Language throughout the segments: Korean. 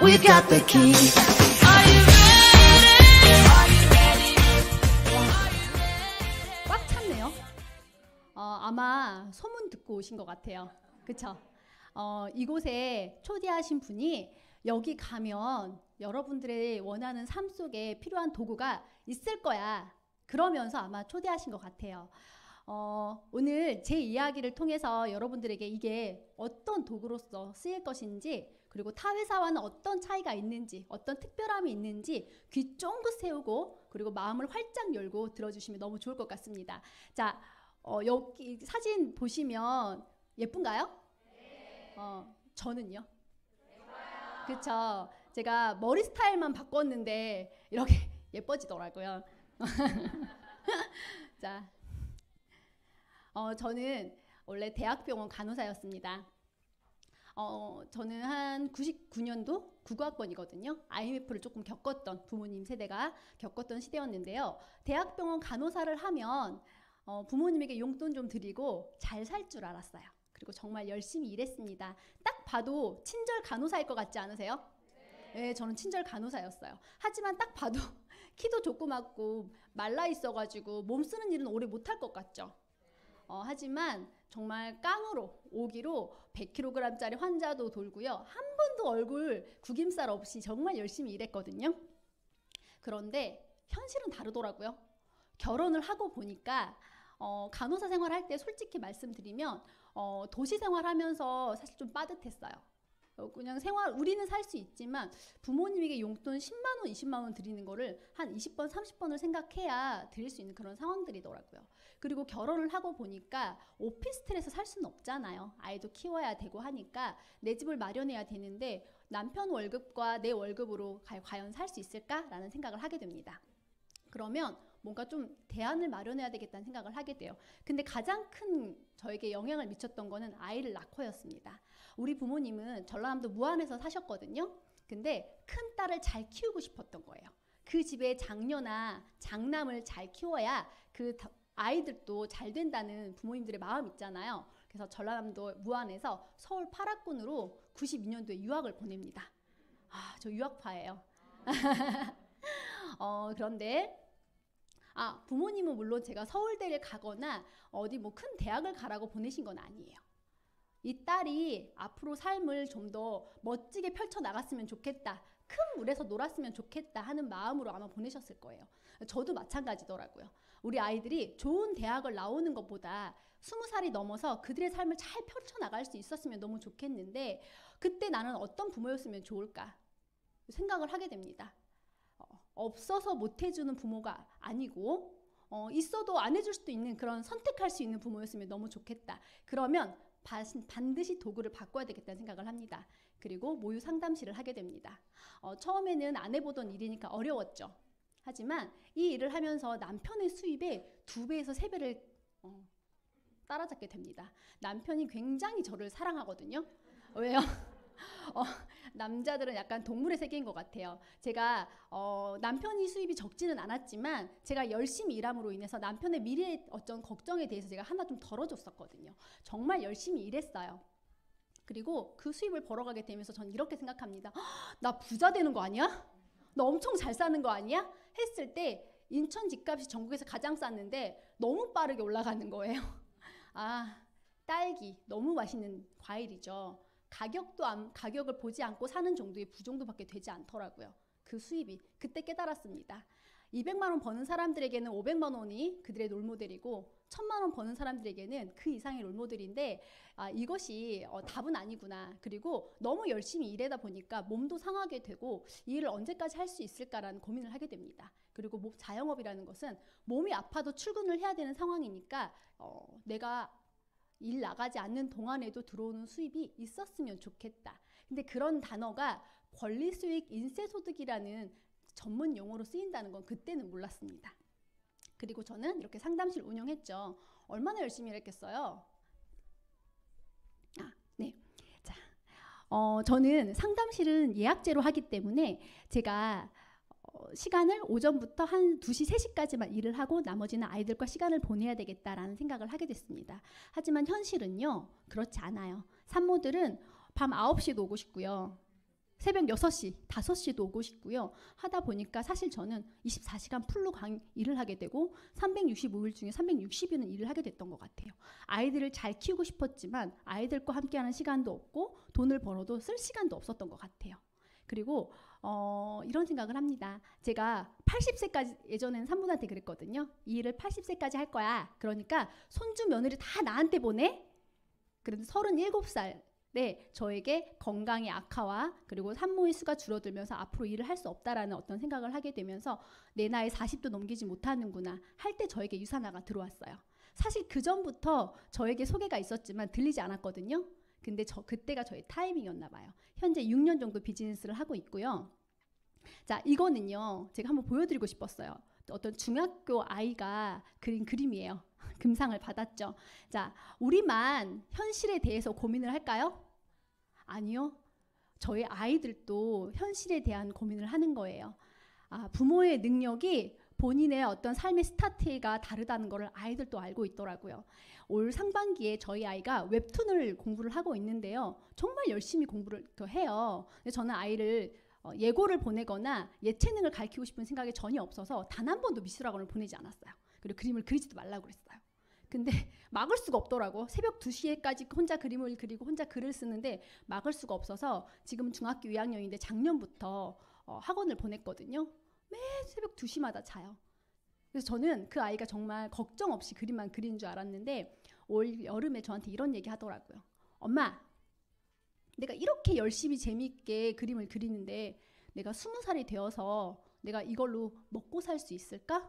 We got the key. 꽉 찼네요. 아마 소문 듣고 오신 것 같아요. 그쵸? 이곳에 초대하신 분이 여기 가면 여러분들의 원하는 삶 속에 필요한 도구가 있을 거야. 그러면서 아마 초대하신 것 같아요. 오늘 제 이야기를 통해서 여러분들에게 이게 어떤 도구로서 쓰일 것인지, 그리고 타 회사와는 어떤 차이가 있는지, 어떤 특별함이 있는지 귀 쫑긋 세우고 그리고 마음을 활짝 열고 들어주시면 너무 좋을 것 같습니다. 자, 여기 사진 보시면 예쁜가요? 네. 저는요? 그쵸. 제가 머리 스타일만 바꿨는데 이렇게 예뻐지더라고요. 자, 저는 원래 대학병원 간호사였습니다. 저는 한 99년도 국어학번이거든요. IMF를 조금 겪었던, 부모님 세대가 겪었던 시대였는데요. 대학병원 간호사를 하면 부모님에게 용돈 좀 드리고 잘 살 줄 알았어요. 그리고 정말 열심히 일했습니다. 딱 봐도 친절 간호사일 것 같지 않으세요? 네, 저는 친절 간호사였어요. 하지만 딱 봐도 키도 조그맣고 말라 있어가지고 몸 쓰는 일은 오래 못할 것 같죠? 하지만 정말 깡으로, 오기로 100kg짜리 환자도 돌고요. 한 번도 얼굴 구김살 없이 정말 열심히 일했거든요. 그런데 현실은 다르더라고요. 결혼을 하고 보니까 간호사 생활할 때 솔직히 말씀드리면 도시 생활하면서 사실 좀 빠듯했어요. 그냥 우리는 살 수 있지만 부모님에게 용돈 10만 원, 20만 원 드리는 거를 한 20번, 30번을 생각해야 드릴 수 있는 그런 상황들이더라고요. 그리고 결혼을 하고 보니까 오피스텔에서 살 수는 없잖아요. 아이도 키워야 되고 하니까 내 집을 마련해야 되는데 남편 월급과 내 월급으로 과연 살 수 있을까라는 생각을 하게 됩니다. 그러면 뭔가 좀 대안을 마련해야 되겠다는 생각을 하게 돼요. 근데 가장 큰 저에게 영향을 미쳤던 거는 아이를 낳고였습니다. 우리 부모님은 전라남도 무안에서 사셨거든요. 근데 큰 딸을 잘 키우고 싶었던 거예요. 그 집에 장녀나 장남을 잘 키워야 그 아이들도 잘 된다는 부모님들의 마음 있잖아요. 그래서 전라남도 무안에서 서울 파락군으로 92년도에 유학을 보냅니다. 저 유학파예요. 그런데 부모님은 물론 제가 서울대를 가거나 어디 뭐 큰 대학을 가라고 보내신 건 아니에요. 이 딸이 앞으로 삶을 좀 더 멋지게 펼쳐나갔으면 좋겠다, 큰 물에서 놀았으면 좋겠다 하는 마음으로 아마 보내셨을 거예요. 저도 마찬가지더라고요. 우리 아이들이 좋은 대학을 나오는 것보다 20살이 넘어서 그들의 삶을 잘 펼쳐나갈 수 있었으면 너무 좋겠는데, 그때 나는 어떤 부모였으면 좋을까 생각을 하게 됩니다. 없어서 못해주는 부모가 아니고 있어도 안 해줄 수도 있는 그런 선택할 수 있는 부모였으면 너무 좋겠다. 그러면 반드시 도구를 바꿔야 되겠다는 생각을 합니다. 그리고 모유 상담실을 하게 됩니다. 처음에는 안 해보던 일이니까 어려웠죠. 하지만 이 일을 하면서 남편의 수입의 2배에서 3배를 따라잡게 됩니다. 남편이 굉장히 저를 사랑하거든요. 왜요? 남자들은 약간 동물의 세계인 것 같아요. 제가 남편이 수입이 적지는 않았지만 제가 열심히 일함으로 인해서 남편의 미래의 어떤 걱정에 대해서 제가 하나 좀 덜어줬었거든요. 정말 열심히 일했어요. 그리고 그 수입을 벌어가게 되면서 전 이렇게 생각합니다. 나 부자 되는 거 아니야? 나 엄청 잘 사는 거 아니야? 했을 때 인천 집값이 전국에서 가장 쌌는데 너무 빠르게 올라가는 거예요. 딸기 너무 맛있는 과일이죠. 가격을 보지 않고 사는 정도의 부정도밖에 되지 않더라고요. 그 수입이. 그때 깨달았습니다. 200만 원 버는 사람들에게는 500만 원이 그들의 롤모델이고 1000만 원 버는 사람들에게는 그 이상의 롤모델인데 이것이 답은 아니구나. 그리고 너무 열심히 일하다 보니까 몸도 상하게 되고 이 일을 언제까지 할 수 있을까라는 고민을 하게 됩니다. 그리고 자영업이라는 것은 몸이 아파도 출근을 해야 되는 상황이니까 내가 일 나가지 않는 동안에도 들어오는 수입이 있었으면 좋겠다. 근데 그런 단어가 권리수익 인세소득이라는 전문 용어로 쓰인다는 건 그때는 몰랐습니다. 그리고 저는 이렇게 상담실 운영했죠. 얼마나 열심히 일했겠어요? 네. 자, 저는 상담실은 예약제로 하기 때문에 제가 시간을 오전부터 한 2시, 3시까지만 일을 하고 나머지는 아이들과 시간을 보내야 되겠다라는 생각을 하게 됐습니다. 하지만 현실은요, 그렇지 않아요. 산모들은 밤 9시에도 오고 싶고요. 새벽 6시, 5시에도 오고 싶고요. 하다 보니까 사실 저는 24시간 풀로 일을 하게 되고 365일 중에 360일은 일을 하게 됐던 것 같아요. 아이들을 잘 키우고 싶었지만 아이들과 함께하는 시간도 없고 돈을 벌어도 쓸 시간도 없었던 것 같아요. 그리고 이런 생각을 합니다. 제가 80세까지 예전에는 산모한테 그랬거든요. 이 일을 80세까지 할 거야. 그러니까 손주 며느리 다 나한테 보내. 그런데 37살 네, 저에게 건강의 악화와 그리고 산모의 수가 줄어들면서 앞으로 일을 할 수 없다라는 어떤 생각을 하게 되면서 내 나이 40도 넘기지 못하는구나 할 때 저에게 유산화가 들어왔어요. 사실 그 전부터 저에게 소개가 있었지만 들리지 않았거든요. 근데 그때가 저의 타이밍이었나 봐요. 현재 6년 정도 비즈니스를 하고 있고요. 자, 이거는요. 제가 한번 보여드리고 싶었어요. 어떤 중학교 아이가 그린 그림이에요. 금상을 받았죠. 자, 우리만 현실에 대해서 고민을 할까요? 아니요. 저희 아이들도 현실에 대한 고민을 하는 거예요. 부모의 능력이 본인의 어떤 삶의 스타트가 다르다는 것을 아이들도 알고 있더라고요. 올 상반기에 저희 아이가 웹툰을 공부를 하고 있는데요. 정말 열심히 공부를 해요. 근데 저는 아이를 예고를 보내거나 예체능을 가르치고 싶은 생각이 전혀 없어서 단 한 번도 미술학원을 보내지 않았어요. 그리고 그림을 그리지도 말라고 그랬어요. 근데 막을 수가 없더라고. 새벽 2시에까지 혼자 그림을 그리고 혼자 글을 쓰는데 막을 수가 없어서 지금 중학교 2학년인데 작년부터 학원을 보냈거든요. 매 새벽 2시마다 자요. 그래서 저는 그 아이가 정말 걱정 없이 그림만 그리는 줄 알았는데 올 여름에 저한테 이런 얘기 하더라고요. 엄마, 내가 이렇게 열심히 재미있게 그림을 그리는데 내가 20살이 되어서 내가 이걸로 먹고 살 수 있을까?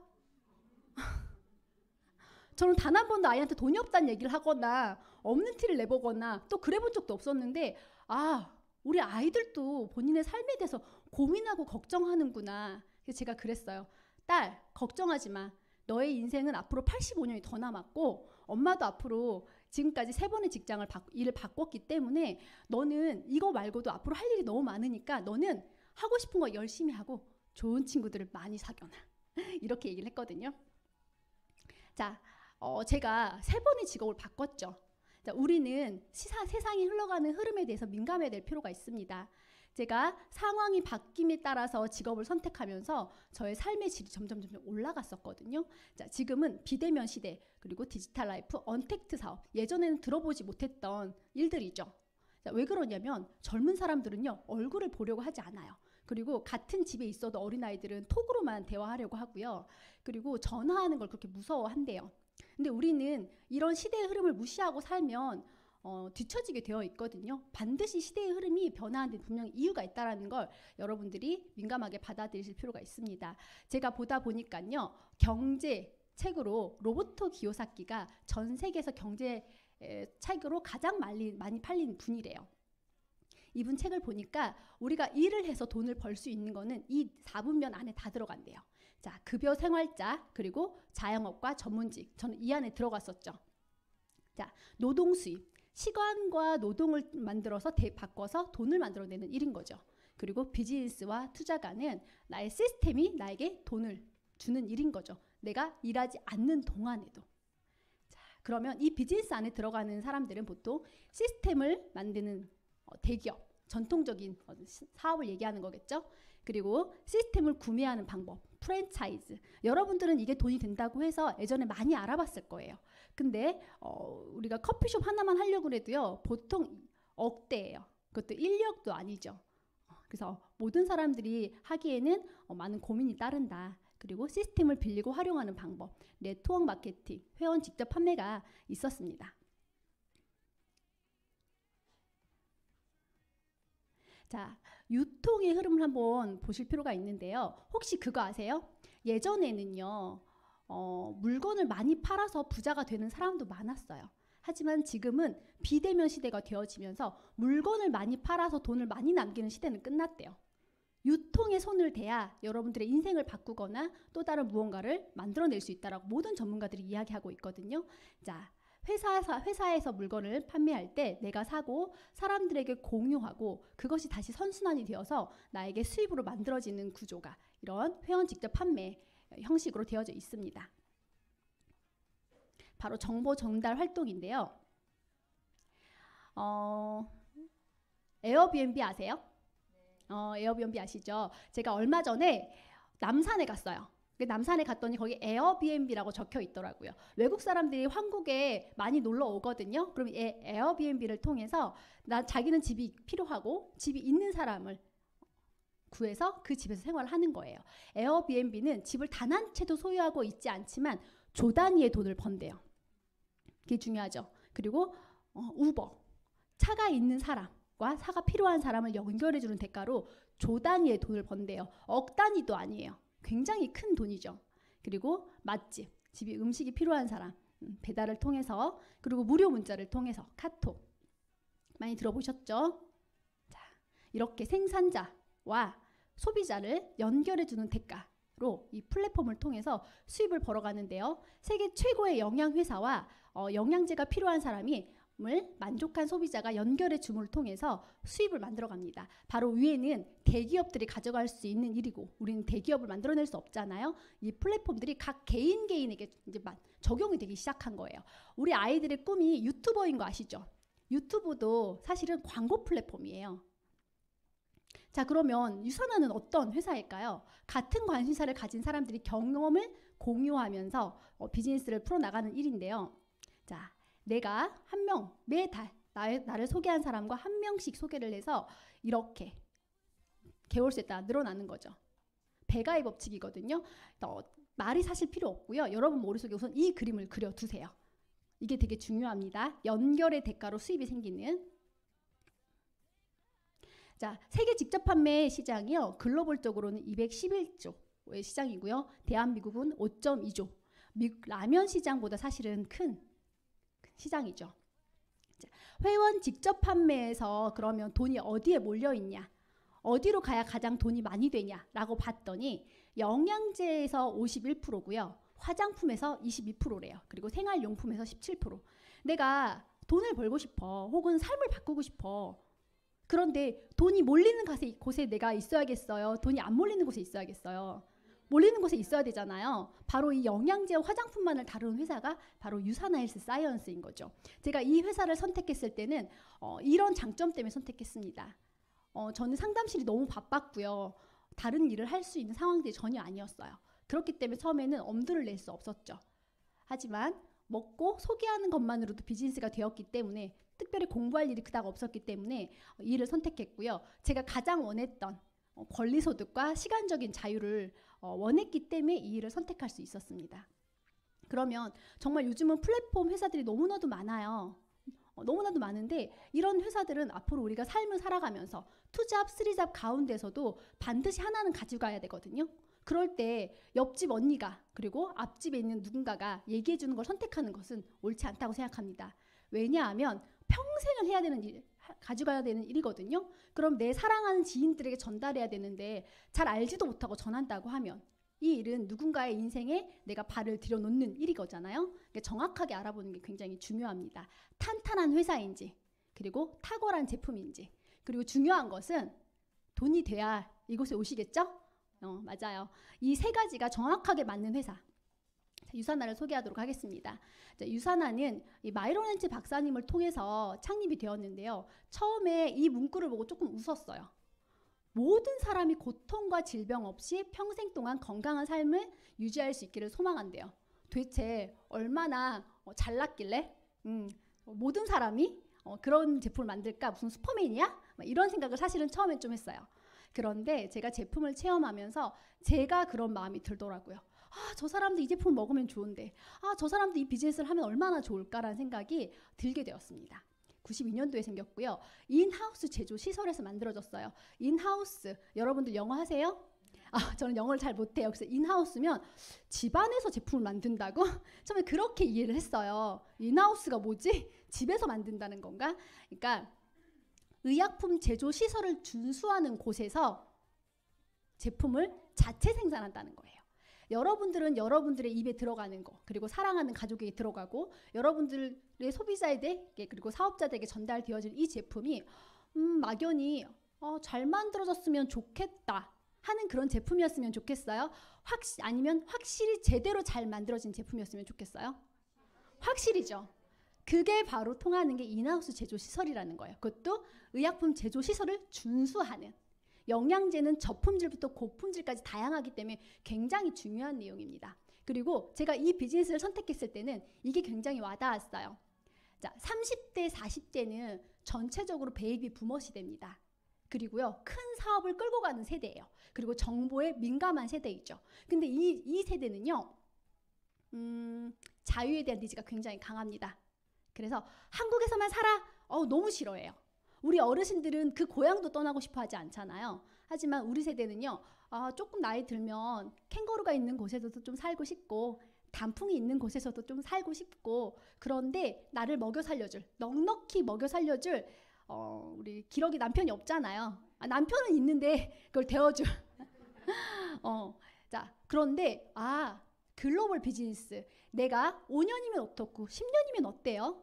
저는 단 한 번도 아이한테 돈이 없다는 얘기를 하거나 없는 티를 내보거나 또 그래본 적도 없었는데 우리 아이들도 본인의 삶에 대해서 고민하고 걱정하는구나. 그래서 제가 그랬어요. 딸, 걱정하지 마. 너의 인생은 앞으로 85년이 더 남았고 엄마도 앞으로 지금까지 3번의 일을 바꿨기 때문에 너는 이거 말고도 앞으로 할 일이 너무 많으니까 너는 하고 싶은 거 열심히 하고 좋은 친구들을 많이 사귀어놔. 이렇게 얘기를 했거든요. 자, 제가 3번의 직업을 바꿨죠. 자, 우리는 세상이 흘러가는 흐름에 대해서 민감해야 될 필요가 있습니다. 제가 상황이 바뀜에 따라서 직업을 선택하면서 저의 삶의 질이 점점 올라갔었거든요. 자, 지금은 비대면 시대, 그리고 디지털 라이프, 언택트 사업, 예전에는 들어보지 못했던 일들이죠. 자, 왜 그러냐면 젊은 사람들은요, 얼굴을 보려고 하지 않아요. 그리고 같은 집에 있어도 어린아이들은 톡으로만 대화하려고 하고요. 그리고 전화하는 걸 그렇게 무서워한대요. 근데 우리는 이런 시대의 흐름을 무시하고 살면 뒤처지게 되어 있거든요. 반드시 시대의 흐름이 변화하는 데 분명히 이유가 있다는 걸 여러분들이 민감하게 받아들이실 필요가 있습니다. 제가 보다 보니까요. 경제 책으로 로버토 기요사키가 전 세계에서 경제 책으로 가장 많이 팔린 분이래요. 이분 책을 보니까 우리가 일을 해서 돈을 벌 수 있는 거는 이 4분면 안에 다 들어간대요. 자, 급여 생활자, 그리고 자영업과 전문직. 저는 이 안에 들어갔었죠. 자, 노동 수입. 시간과 노동을 만들어서 바꿔서 돈을 만들어내는 일인 거죠. 그리고 비즈니스와 투자가는 나의 시스템이 나에게 돈을 주는 일인 거죠. 내가 일하지 않는 동안에도. 자, 그러면 이 비즈니스 안에 들어가는 사람들은 보통 시스템을 만드는 대기업, 전통적인 사업을 얘기하는 거겠죠. 그리고 시스템을 구매하는 방법, 프랜차이즈. 여러분들은 이게 돈이 된다고 해서 예전에 많이 알아봤을 거예요. 근데 우리가 커피숍 하나만 하려고 해도요, 보통 억대예요. 그것도 인력도 아니죠. 그래서 모든 사람들이 하기에는 많은 고민이 따른다. 그리고 시스템을 빌리고 활용하는 방법, 네트워크 마케팅, 회원 직접 판매가 있었습니다. 자, 유통의 흐름을 한번 보실 필요가 있는데요. 혹시 그거 아세요? 예전에는요, 물건을 많이 팔아서 부자가 되는 사람도 많았어요. 하지만 지금은 비대면 시대가 되어지면서 물건을 많이 팔아서 돈을 많이 남기는 시대는 끝났대요. 유통에 손을 대야 여러분들의 인생을 바꾸거나 또 다른 무언가를 만들어낼 수 있다라고 모든 전문가들이 이야기하고 있거든요. 자, 회사에서 물건을 판매할 때 내가 사고 사람들에게 공유하고 그것이 다시 선순환이 되어서 나에게 수입으로 만들어지는 구조가 이런 회원 직접 판매 형식으로 되어져 있습니다. 바로 정보 전달 활동인데요. 에어비앤비 아세요? 에어비앤비 아시죠? 제가 얼마 전에 남산에 갔어요. 남산에 갔더니 거기 에어비앤비라고 적혀 있더라고요. 외국 사람들이 한국에 많이 놀러 오거든요. 그럼 에어비앤비를 통해서 자기는 집이 필요하고 집이 있는 사람을 구해서 그 집에서 생활을 하는 거예요. 에어비앤비는 집을 단 한 채도 소유하고 있지 않지만 조 단위의 돈을 번대요. 그게 중요하죠. 그리고 우버, 차가 있는 사람과 차가 필요한 사람을 연결해주는 대가로 조 단위의 돈을 번대요. 억 단위도 아니에요. 굉장히 큰 돈이죠. 그리고 맛집, 집이 음식이 필요한 사람, 배달을 통해서, 그리고 무료 문자를 통해서 카톡 많이 들어보셨죠? 자, 이렇게 생산자와 소비자를 연결해주는 대가로 이 플랫폼을 통해서 수입을 벌어가는데요. 세계 최고의 영양회사와 영양제가 필요한 사람이 만족한 소비자가 연결의 줌을 통해서 수입을 만들어갑니다. 바로 위에는 대기업들이 가져갈 수 있는 일이고 우리는 대기업을 만들어낼 수 없잖아요. 이 플랫폼들이 각 개인에게 이제 적용이 되기 시작한 거예요. 우리 아이들의 꿈이 유튜버인 거 아시죠? 유튜브도 사실은 광고 플랫폼이에요. 자, 그러면 유산화는 어떤 회사일까요? 같은 관심사를 가진 사람들이 경험을 공유하면서 비즈니스를 풀어나가는 일인데요. 자, 내가 한 명 매달 나를 소개한 사람과 한 명씩 소개를 해서 이렇게 개월수에 따라 늘어나는 거죠. 배가의 법칙이거든요. 말이 사실 필요 없고요. 여러분 머릿속에 우선 이 그림을 그려두세요. 이게 되게 중요합니다. 연결의 대가로 수입이 생기는. 자, 세계 직접 판매 시장이요. 글로벌적으로는 211조의 시장이고요. 대한민국은 5.2조. 미국 라면 시장보다 사실은 큰 시장이죠. 자, 회원 직접 판매에서 그러면 돈이 어디에 몰려 있냐? 어디로 가야 가장 돈이 많이 되냐라고 봤더니 영양제에서 51%고요. 화장품에서 22%래요. 그리고 생활용품에서 17%. 내가 돈을 벌고 싶어. 혹은 삶을 바꾸고 싶어. 그런데 돈이 몰리는 곳에 내가 있어야겠어요? 돈이 안 몰리는 곳에 있어야겠어요? 몰리는 곳에 있어야 되잖아요. 바로 이 영양제와 화장품만을 다루는 회사가 바로 유산화 헬스 사이언스인 거죠. 제가 이 회사를 선택했을 때는 이런 장점 때문에 선택했습니다. 저는 상담실이 너무 바빴고요. 다른 일을 할 수 있는 상황들이 전혀 아니었어요. 그렇기 때문에 처음에는 엄두를 낼 수 없었죠. 하지만 먹고 소개하는 것만으로도 비즈니스가 되었기 때문에 특별히 공부할 일이 그닥 없었기 때문에 이 일을 선택했고요. 제가 가장 원했던 권리소득과 시간적인 자유를 원했기 때문에 이 일을 선택할 수 있었습니다. 그러면 정말 요즘은 플랫폼 회사들이 너무나도 많아요. 너무나도 많은데 이런 회사들은 앞으로 우리가 삶을 살아가면서 2잡, 3잡 가운데서도 반드시 하나는 가지고 가야 되거든요. 그럴 때 옆집 언니가 그리고 앞집에 있는 누군가가 얘기해 주는 걸 선택하는 것은 옳지 않다고 생각합니다. 왜냐하면 평생을 해야 되는 일, 가져가야 되는 일이거든요. 그럼 내 사랑하는 지인들에게 전달해야 되는데 잘 알지도 못하고 전한다고 하면 이 일은 누군가의 인생에 내가 발을 들여놓는 일이거잖아요. 그러니까 정확하게 알아보는 게 굉장히 중요합니다. 탄탄한 회사인지 그리고 탁월한 제품인지 그리고 중요한 것은 돈이 돼야 이곳에 오시겠죠? 맞아요. 이 세 가지가 정확하게 맞는 회사. 유산화를 소개하도록 하겠습니다. 자, 유산화는 이 마이론 헨츠 박사님을 통해서 창립이 되었는데요. 처음에 이 문구를 보고 조금 웃었어요. 모든 사람이 고통과 질병 없이 평생 동안 건강한 삶을 유지할 수 있기를 소망한대요. 도대체 얼마나 잘났길래 모든 사람이 그런 제품을 만들까? 무슨 슈퍼맨이야? 이런 생각을 사실은 처음엔 좀 했어요. 그런데 제가 제품을 체험하면서 제가 그런 마음이 들더라고요. 저 사람도 이 제품을 먹으면 좋은데 저 사람도 이 비즈니스를 하면 얼마나 좋을까라는 생각이 들게 되었습니다. 92년도에 생겼고요. 인하우스 제조 시설에서 만들어졌어요. 인하우스, 여러분들 영어 하세요? 저는 영어를 잘 못해요. 그래서 인하우스면 집안에서 제품을 만든다고? 처음에 그렇게 이해를 했어요. 인하우스가 뭐지? 집에서 만든다는 건가? 그러니까 의약품 제조 시설을 준수하는 곳에서 제품을 자체 생산한다는 거예요. 여러분들은 여러분들의 입에 들어가는 거 그리고 사랑하는 가족에게 들어가고 여러분들의 소비자에게 그리고 사업자들에게 전달되어질 이 제품이 막연히 잘 만들어졌으면 좋겠다 하는 그런 제품이었으면 좋겠어요? 아니면 확실히 제대로 잘 만들어진 제품이었으면 좋겠어요? 확실히죠. 그게 바로 통하는 게 인하우스 제조 시설이라는 거예요. 그것도 의약품 제조 시설을 준수하는. 영양제는 저품질부터 고품질까지 다양하기 때문에 굉장히 중요한 내용입니다. 그리고 제가 이 비즈니스를 선택했을 때는 이게 굉장히 와닿았어요. 자, 30대, 40대는 전체적으로 베이비 부머 시대입니다. 그리고요, 큰 사업을 끌고 가는 세대예요. 그리고 정보에 민감한 세대이죠. 근데 이 세대는요, 자유에 대한 니즈가 굉장히 강합니다. 그래서 한국에서만 살아? 너무 싫어해요. 우리 어르신들은 그 고향도 떠나고 싶어 하지 않잖아요. 하지만 우리 세대는요, 조금 나이 들면 캥거루가 있는 곳에서도 좀 살고 싶고 단풍이 있는 곳에서도 좀 살고 싶고, 그런데 나를 먹여 살려줄, 넉넉히 먹여 살려줄 우리 기러기 남편이 없잖아요. 남편은 있는데 그걸 데워줄 자, 그런데 글로벌 비즈니스, 내가 5년이면 어떻고 10년이면 어때요?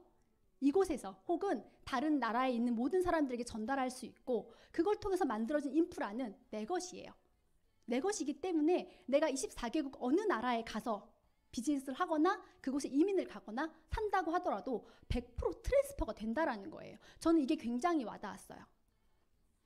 이곳에서 혹은 다른 나라에 있는 모든 사람들에게 전달할 수 있고, 그걸 통해서 만들어진 인프라는 내 것이에요. 내 것이기 때문에 내가 24개국 어느 나라에 가서 비즈니스를 하거나 그곳에 이민을 가거나 산다고 하더라도 100% 트랜스퍼가 된다라는 거예요. 저는 이게 굉장히 와닿았어요.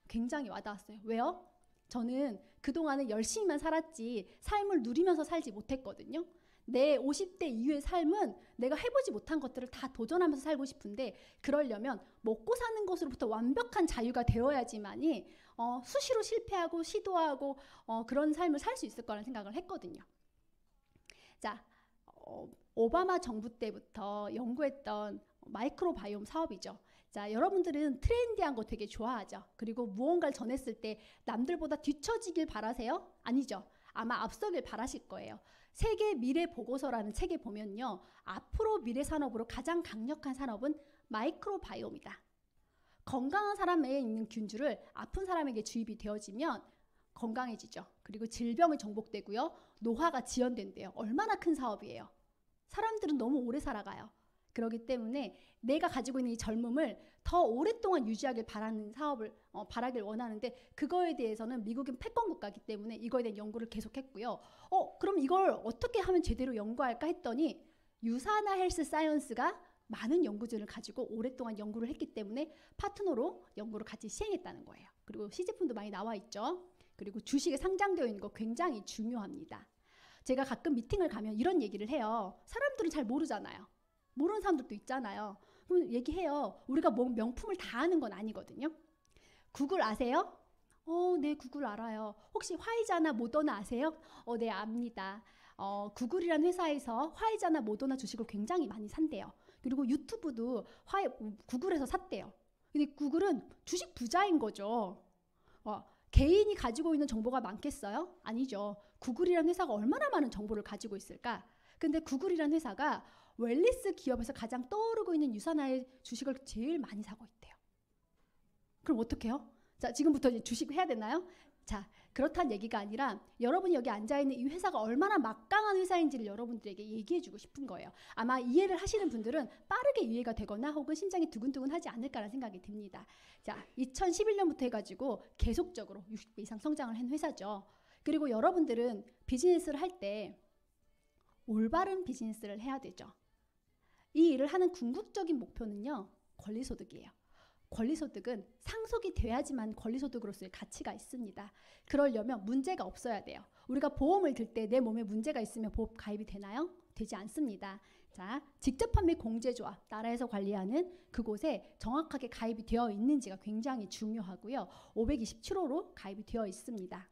굉장히 와닿았어요. 왜요? 저는 그동안은 열심히만 살았지 삶을 누리면서 살지 못했거든요. 내 50대 이후의 삶은 내가 해보지 못한 것들을 다 도전하면서 살고 싶은데, 그러려면 먹고 사는 것으로부터 완벽한 자유가 되어야지만이 수시로 실패하고 시도하고 그런 삶을 살 수 있을 거라는 생각을 했거든요. 자, 오바마 정부 때부터 연구했던 마이크로바이옴 사업이죠. 자, 여러분들은 트렌디한 거 되게 좋아하죠. 그리고 무언가를 전했을 때 남들보다 뒤처지길 바라세요? 아니죠. 아마 앞서길 바라실 거예요. 세계 미래 보고서라는 책에 보면요, 앞으로 미래 산업으로 가장 강력한 산업은 마이크로바이옴이다. 건강한 사람에 있는 균주를 아픈 사람에게 주입이 되어지면 건강해지죠. 그리고 질병이 정복되고요, 노화가 지연된대요. 얼마나 큰 사업이에요. 사람들은 너무 오래 살아가요. 그렇기 때문에 내가 가지고 있는 이 젊음을 더 오랫동안 유지하길 바라는 사업을 바라길 원하는데, 그거에 대해서는 미국은 패권 국가이기 때문에 이거에 대한 연구를 계속했고요. 그럼 이걸 어떻게 하면 제대로 연구할까 했더니, 유사나 헬스 사이언스가 많은 연구진을 가지고 오랫동안 연구를 했기 때문에 파트너로 연구를 같이 시행했다는 거예요. 그리고 시제품도 많이 나와 있죠. 그리고 주식에 상장되어 있는 거 굉장히 중요합니다. 제가 가끔 미팅을 가면 이런 얘기를 해요. 사람들은 잘 모르잖아요. 모르는 사람들도 있잖아요. 그럼 얘기해요. 우리가 뭐 명품을 다 아는 건 아니거든요. 구글 아세요? 네, 구글 알아요. 혹시 화이자나 모더나 아세요? 네, 압니다. 구글이라는 회사에서 화이자나 모더나 주식을 굉장히 많이 산대요. 그리고 유튜브도 구글에서 샀대요. 근데 구글은 주식 부자인 거죠. 개인이 가지고 있는 정보가 많겠어요? 아니죠. 구글이라는 회사가 얼마나 많은 정보를 가지고 있을까? 근데 구글이라는 회사가 웰니스 기업에서 가장 떠오르고 있는 유산화의 주식을 제일 많이 사고 있대요. 그럼 어떻게 해요? 자, 지금부터 이제 주식 해야 되나요? 자, 그렇다는 얘기가 아니라 여러분이 여기 앉아있는 이 회사가 얼마나 막강한 회사인지를 여러분들에게 얘기해주고 싶은 거예요. 아마 이해를 하시는 분들은 빠르게 이해가 되거나 혹은 심장이 두근두근 하지 않을까라는 생각이 듭니다. 자, 2011년부터 해가지고 계속적으로 60배 이상 성장을 한 회사죠. 그리고 여러분들은 비즈니스를 할 때 올바른 비즈니스를 해야 되죠. 이 일을 하는 궁극적인 목표는요, 권리소득이에요. 권리소득은 상속이 돼야지만 권리소득으로서의 가치가 있습니다. 그러려면 문제가 없어야 돼요. 우리가 보험을 들 때 내 몸에 문제가 있으면 보험 가입이 되나요? 되지 않습니다. 자, 직접 판매 공제조합, 나라에서 관리하는 그곳에 정확하게 가입이 되어 있는지가 굉장히 중요하고요. 527호로 가입이 되어 있습니다.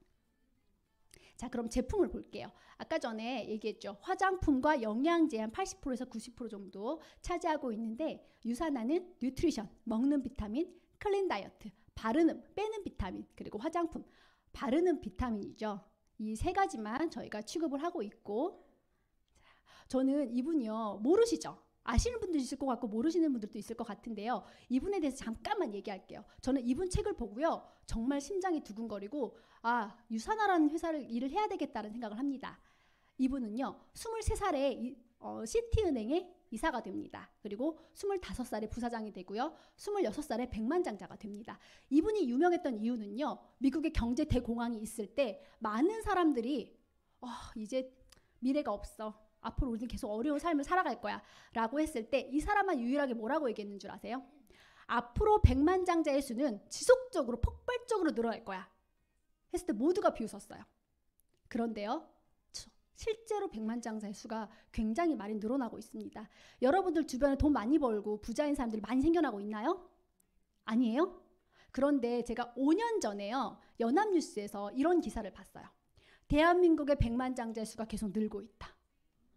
자, 그럼 제품을 볼게요. 아까 전에 얘기했죠. 화장품과 영양제 한 80%에서 90% 정도 차지하고 있는데, 유산화는 뉴트리션, 먹는 비타민, 클린 다이어트, 바르는, 빼는 비타민, 그리고 화장품, 바르는 비타민이죠. 이 세 가지만 저희가 취급을 하고 있고, 저는 이분이요, 모르시죠? 아시는 분도 있을 것 같고 모르시는 분들도 있을 것 같은데요. 이분에 대해서 잠깐만 얘기할게요. 저는 이분 책을 보고요, 정말 심장이 두근거리고 유산화라는 회사를 일을 해야 되겠다는 생각을 합니다. 이분은요, 23살에 시티은행의 이사가 됩니다. 그리고 25살에 부사장이 되고요, 26살에 백만장자가 됩니다. 이분이 유명했던 이유는요, 미국의 경제 대공황이 있을 때 많은 사람들이 이제 미래가 없어, 앞으로 우리는 계속 어려운 삶을 살아갈 거야 라고 했을 때 이 사람만 유일하게 뭐라고 얘기했는 줄 아세요? 앞으로 백만장자의 수는 지속적으로 폭발적으로 늘어날 거야. 했을 때 모두가 비웃었어요. 그런데요, 실제로 백만장자의 수가 굉장히 많이 늘어나고 있습니다. 여러분들 주변에 돈 많이 벌고 부자인 사람들이 많이 생겨나고 있나요? 아니에요? 그런데 제가 5년 전에요, 연합뉴스에서 이런 기사를 봤어요. 대한민국의 백만장자의 수가 계속 늘고 있다.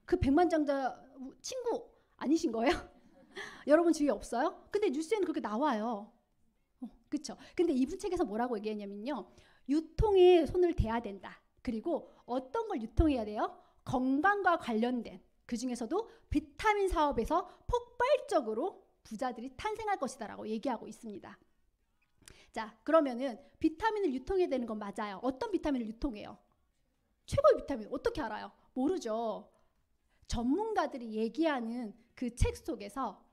그 백만장자 친구 아니신 거예요? 여러분 주위에 없어요? 근데 뉴스에는 그렇게 나와요. 그렇죠? 근데 이분 책에서 뭐라고 얘기했냐면요, 유통에 손을 대야 된다. 그리고 어떤 걸 유통해야 돼요? 건강과 관련된, 그 중에서도 비타민 사업에서 폭발적으로 부자들이 탄생할 것이다 라고 얘기하고 있습니다. 자, 그러면은 비타민을 유통해야 되는 건 맞아요. 어떤 비타민을 유통해요? 최고의 비타민. 어떻게 알아요? 모르죠. 전문가들이 얘기하는 그 책 속에서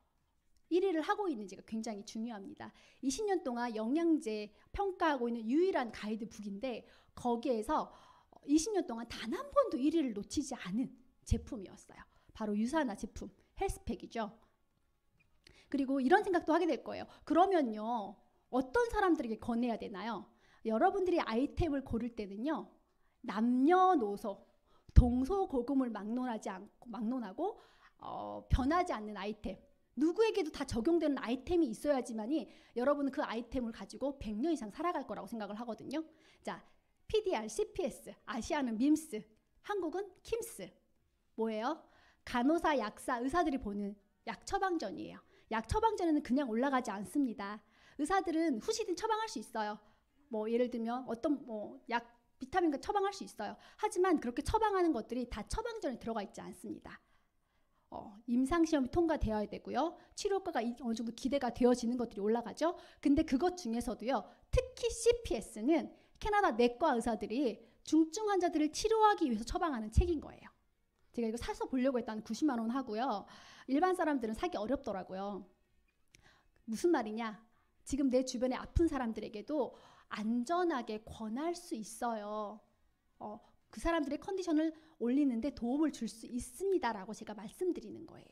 1위를 하고 있는지가 굉장히 중요합니다. 20년 동안 영양제 평가하고 있는 유일한 가이드북인데, 거기에서 20년 동안 단 한 번도 1위를 놓치지 않은 제품이었어요. 바로 유산화 제품, 헬스팩이죠. 그리고 이런 생각도 하게 될 거예요. 그러면요, 어떤 사람들에게 권해야 되나요? 여러분들이 아이템을 고를 때는요, 남녀노소, 동서고금을 막론하고 변하지 않는 아이템, 누구에게도 다 적용되는 아이템이 있어야지만이 여러분은 그 아이템을 가지고 100년 이상 살아갈 거라고 생각을 하거든요. 자, PDR, CPS, 아시아는 밈스, 한국은 킴스. 뭐예요? 간호사, 약사, 의사들이 보는 약 처방전이에요. 약 처방전에는 그냥 올라가지 않습니다. 의사들은 후시딘 처방할 수 있어요. 뭐 예를 들면 어떤 약 비타민 처방할 수 있어요. 하지만 그렇게 처방하는 것들이 다 처방전에 들어가 있지 않습니다. 임상시험이 통과되어야 되고요. 치료과가 어느 정도 기대가 되어지는 것들이 올라가죠. 근데 그것 중에서도요, 특히 CPS는 캐나다 내과 의사들이 중증 환자들을 치료하기 위해서 처방하는 책인 거예요. 제가 이거 사서 보려고 했더니 90만 원 하고요. 일반 사람들은 사기 어렵더라고요. 무슨 말이냐? 지금 내 주변에 아픈 사람들에게도 안전하게 권할 수 있어요. 그 사람들의 컨디션을 올리는데 도움을 줄 수 있습니다라고 제가 말씀드리는 거예요.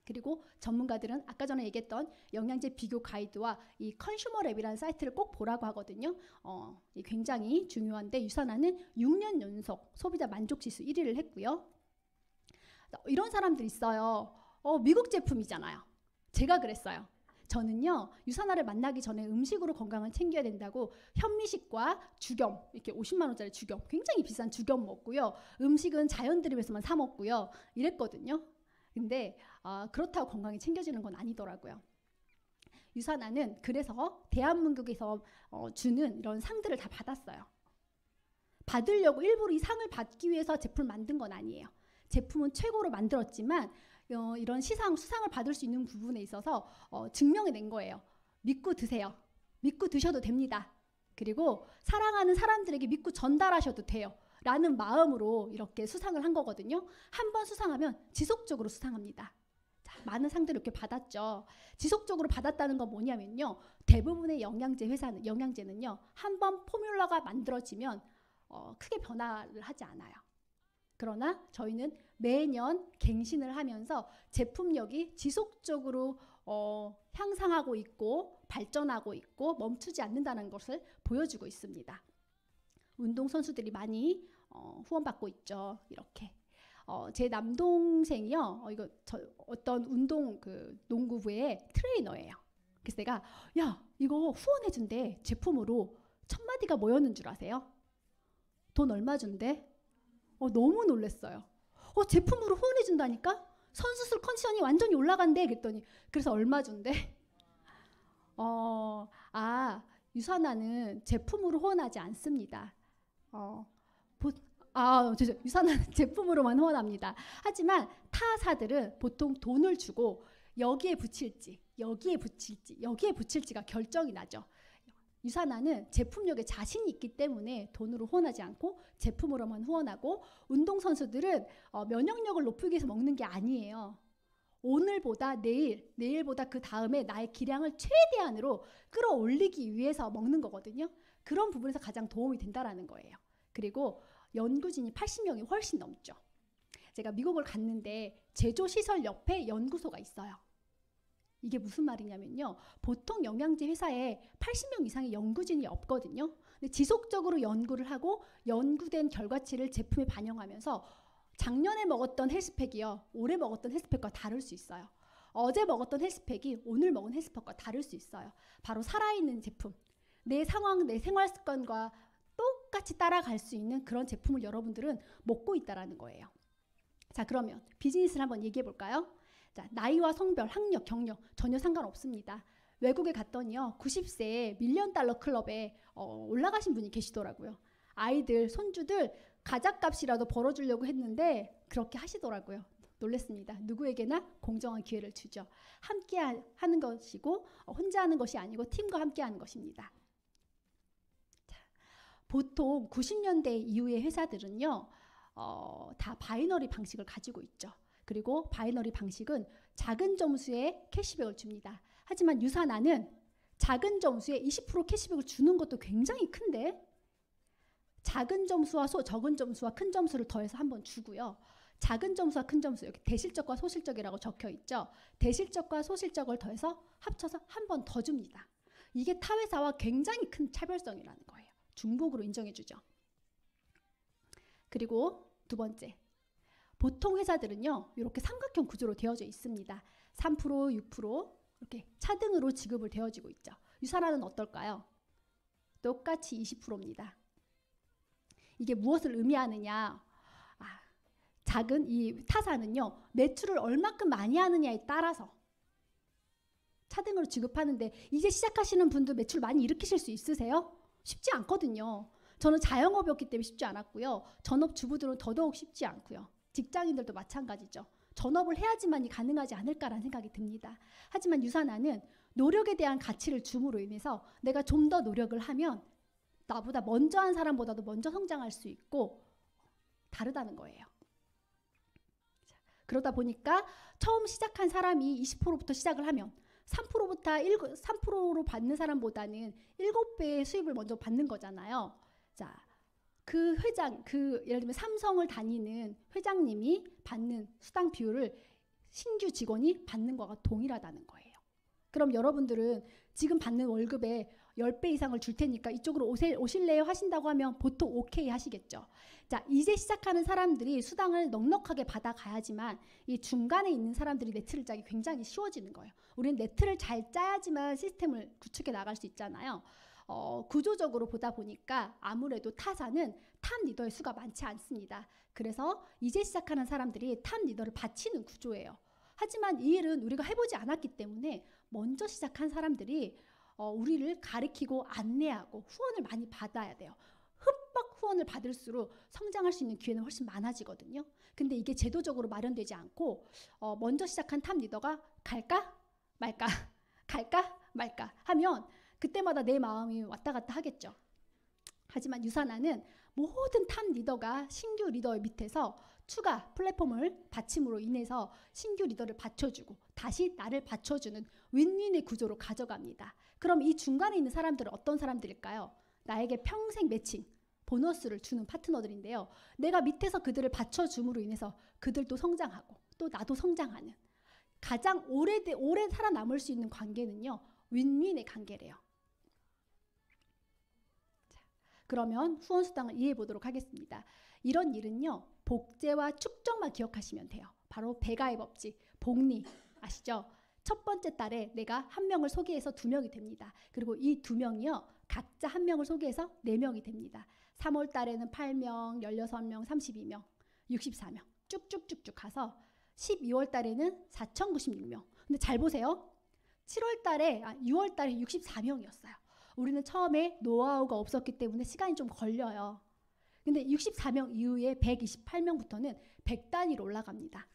그리고 전문가들은 아까 전에 얘기했던 영양제 비교 가이드와 이 컨슈머랩이라는 사이트를 꼭 보라고 하거든요. 굉장히 중요한데, 유산화는 6년 연속 소비자 만족지수 1위를 했고요. 이런 사람들 있어요. 미국 제품이잖아요. 제가 그랬어요. 저는요, 유산화를 만나기 전에 음식으로 건강을 챙겨야 된다고 현미식과 죽염, 이렇게 50만 원짜리 죽염, 굉장히 비싼 죽염 먹고요. 음식은 자연 드립에서만 사 먹고요. 이랬거든요. 근데 그렇다고 건강이 챙겨지는 건 아니더라고요. 유산화는 그래서 대한민국에서 주는 이런 상들을 다 받았어요. 받으려고 일부러 이 상을 받기 위해서 제품을 만든 건 아니에요. 제품은 최고로 만들었지만 이런 수상을 받을 수 있는 부분에 있어서 증명해낸 거예요. 믿고 드세요. 믿고 드셔도 됩니다. 그리고 사랑하는 사람들에게 믿고 전달하셔도 돼요. 라는 마음으로 이렇게 수상을 한 거거든요. 한 번 수상하면 지속적으로 수상합니다. 자, 많은 상들을 이렇게 받았죠. 지속적으로 받았다는 건 뭐냐면요, 대부분의 영양제는요, 한 번 포뮬러가 만들어지면 크게 변화를 하지 않아요. 그러나 저희는 매년 갱신을 하면서 제품력이 지속적으로 향상하고 있고 발전하고 있고 멈추지 않는다는 것을 보여주고 있습니다. 운동선수들이 많이 후원받고 있죠. 이렇게. 제 남동생이요, 어떤 농구부의 트레이너예요. 그래서 내가, 야, 이거 후원해준대. 제품으로 1000마디가 뭐였는 줄 아세요? 돈 얼마 준대? 너무 놀랐어요. 제품으로 후원해준다니까? 선수들 컨디션이 완전히 올라간대. 그랬더니, 그래서 얼마 준대? 유산화는 제품으로 후원하지 않습니다. 유산화는 제품으로만 후원합니다. 하지만 타사들은 보통 돈을 주고 여기에 붙일지가 결정이 나죠. 유산화는 제품력에 자신이 있기 때문에 돈으로 후원하지 않고 제품으로만 후원하고, 운동선수들은 면역력을 높이기 위해서 먹는 게 아니에요. 오늘보다 내일보다 그 다음에 나의 기량을 최대한으로 끌어올리기 위해서 먹는 거거든요. 그런 부분에서 가장 도움이 된다라는 거예요. 그리고 연구진이 80명이 훨씬 넘죠. 제가 미국을 갔는데 제조시설 옆에 연구소가 있어요. 이게 무슨 말이냐면요, 보통 영양제 회사에 80명 이상의 연구진이 없거든요. 근데 지속적으로 연구를 하고 연구된 결과치를 제품에 반영하면서 작년에 먹었던 헬스팩이요, 올해 먹었던 헬스팩과 다를 수 있어요. 어제 먹었던 헬스팩이 오늘 먹은 헬스팩과 다를 수 있어요. 바로 살아있는 제품, 내 상황, 내 생활 습관과 똑같이 따라갈 수 있는 그런 제품을 여러분들은 먹고 있다라는 거예요. 자, 그러면 비즈니스를 한번 얘기해 볼까요? 자, 나이와 성별, 학력, 경력 전혀 상관없습니다. 외국에 갔더니요, 90세에 밀리언 달러 클럽에 올라가신 분이 계시더라고요. 아이들, 손주들 가작값이라도 벌어주려고 했는데 그렇게 하시더라고요. 놀랬습니다. 누구에게나 공정한 기회를 주죠. 함께 하는 것이고 혼자 하는 것이 아니고 팀과 함께 하는 것입니다. 자, 보통 90년대 이후의 회사들은요, 다 바이너리 방식을 가지고 있죠. 그리고 바이너리 방식은 작은 점수의 캐시백을 줍니다. 하지만 유사나는 작은 점수에 20% 캐시백을 주는 것도 굉장히 큰데, 작은 점수와 적은 점수와 큰 점수를 더해서 한번 주고요. 작은 점수와 큰 점수, 여기 대실적과 소실적이라고 적혀 있죠. 대실적과 소실적을 더해서 합쳐서 한 번 더 줍니다. 이게 타 회사와 굉장히 큰 차별성이라는 거예요. 중복으로 인정해 주죠. 그리고 두 번째, 보통 회사들은요, 이렇게 삼각형 구조로 되어져 있습니다. 3%, 6% 이렇게 차등으로 지급을 되어지고 있죠. 유사나는 어떨까요? 똑같이 20%입니다. 이게 무엇을 의미하느냐? 작은 이 타사는요, 매출을 얼마큼 많이 하느냐에 따라서 차등으로 지급하는데, 이제 시작하시는 분도 매출 많이 일으키실 수 있으세요? 쉽지 않거든요. 저는 자영업이었기 때문에 쉽지 않았고요. 전업주부들은 더더욱 쉽지 않고요. 직장인들도 마찬가지죠. 전업을 해야지만이 가능하지 않을까라는 생각이 듭니다. 하지만 유사나는 노력에 대한 가치를 줌으로 인해서 내가 좀 더 노력을 하면 나보다 먼저 한 사람보다도 먼저 성장할 수 있고 다르다는 거예요. 그러다 보니까 처음 시작한 사람이 20%부터 시작을 하면 3%로 받는 사람보다는 7배의 수입을 먼저 받는 거잖아요. 자, 그 회장, 예를 들면 삼성을 다니는 회장님이 받는 수당 비율을 신규 직원이 받는 거가 동일하다는 거예요. 그럼 여러분들은 지금 받는 월급에 10배 이상을 줄 테니까 이쪽으로 오실래요? 하신다고 하면 보통 오케이 하시겠죠. 자, 이제 시작하는 사람들이 수당을 넉넉하게 받아가야지만 이 중간에 있는 사람들이 네트를 짜기 굉장히 쉬워지는 거예요. 우리는 네트를 잘 짜야지만 시스템을 구축해 나갈 수 있잖아요. 구조적으로 보다 보니까 아무래도 타사는 탑 리더의 수가 많지 않습니다. 그래서 이제 시작하는 사람들이 탑 리더를 바치는 구조예요. 하지만 이 일은 우리가 해보지 않았기 때문에 먼저 시작한 사람들이 우리를 가리키고 안내하고 후원을 많이 받아야 돼요. 흠뻑 후원을 받을수록 성장할 수 있는 기회는 훨씬 많아지거든요. 근데 이게 제도적으로 마련되지 않고 먼저 시작한 탑 리더가 갈까 말까 갈까 말까 하면 그때마다 내 마음이 왔다 갔다 하겠죠. 하지만 유사나는 모든 탑 리더가 신규 리더의 밑에서 추가 플랫폼을 받침으로 인해서 신규 리더를 받쳐주고 다시 나를 받쳐주는 윈윈의 구조로 가져갑니다. 그럼 이 중간에 있는 사람들은 어떤 사람들일까요? 나에게 평생 매칭, 보너스를 주는 파트너들인데요. 내가 밑에서 그들을 받쳐줌으로 인해서 그들도 성장하고 또 나도 성장하는, 가장 오래 살아남을 수 있는 관계는요, 윈윈의 관계래요. 자, 그러면 후원수당을 이해해 보도록 하겠습니다. 이런 일은요, 복제와 축적만 기억하시면 돼요. 바로 배가의 법칙, 복리 아시죠? 첫 번째 달에 내가 한 명을 소개해서 2명이 됩니다. 그리고 이 2명이요, 각자 한 명을 소개해서 4명이 됩니다. 3월 달에는 8명, 16명, 32명, 64명 쭉쭉쭉쭉 가서 12월 달에는 4,096명. 근데 잘 보세요. 6월 달에 64명이었어요. 우리는 처음에 노하우가 없었기 때문에 시간이 좀 걸려요. 근데 64명 이후에 128명부터는 100단위로 올라갑니다.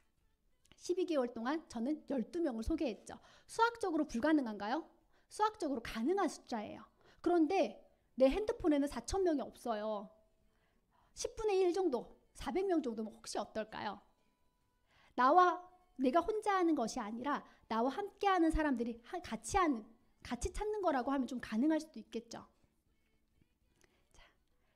12개월 동안 저는 12명을 소개했죠. 수학적으로 불가능한가요? 수학적으로 가능한 숫자예요. 그런데 내 핸드폰에는 4,000명이 없어요. 10분의 1 정도, 400명 정도면 혹시 어떨까요? 내가 혼자 하는 것이 아니라 나와 함께 하는 사람들이 같이 찾는 거라고 하면 좀 가능할 수도 있겠죠. 자,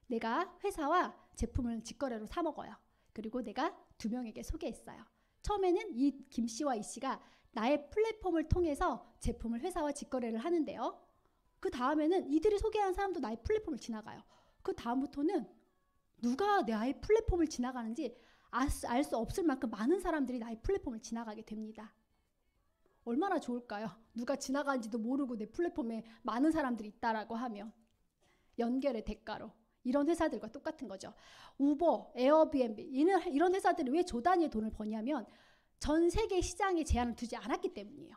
내가 회사와 제품을 직거래로 사 먹어요. 그리고 내가 2명에게 소개했어요. 처음에는 이 김씨와 이씨가 나의 플랫폼을 통해서 제품을 회사와 직거래를 하는데요. 그 다음에는 이들이 소개한 사람도 나의 플랫폼을 지나가요. 그 다음부터는 누가 나의 플랫폼을 지나가는지 알 수 없을 만큼 많은 사람들이 나의 플랫폼을 지나가게 됩니다. 얼마나 좋을까요? 누가 지나가는지도 모르고 내 플랫폼에 많은 사람들이 있다라고 하면 연결의 대가로. 이런 회사들과 똑같은 거죠. 우버, 에어비앤비 이런 회사들이 왜 조 단위의 돈을 버냐면 전 세계 시장에 제한을 두지 않았기 때문이에요.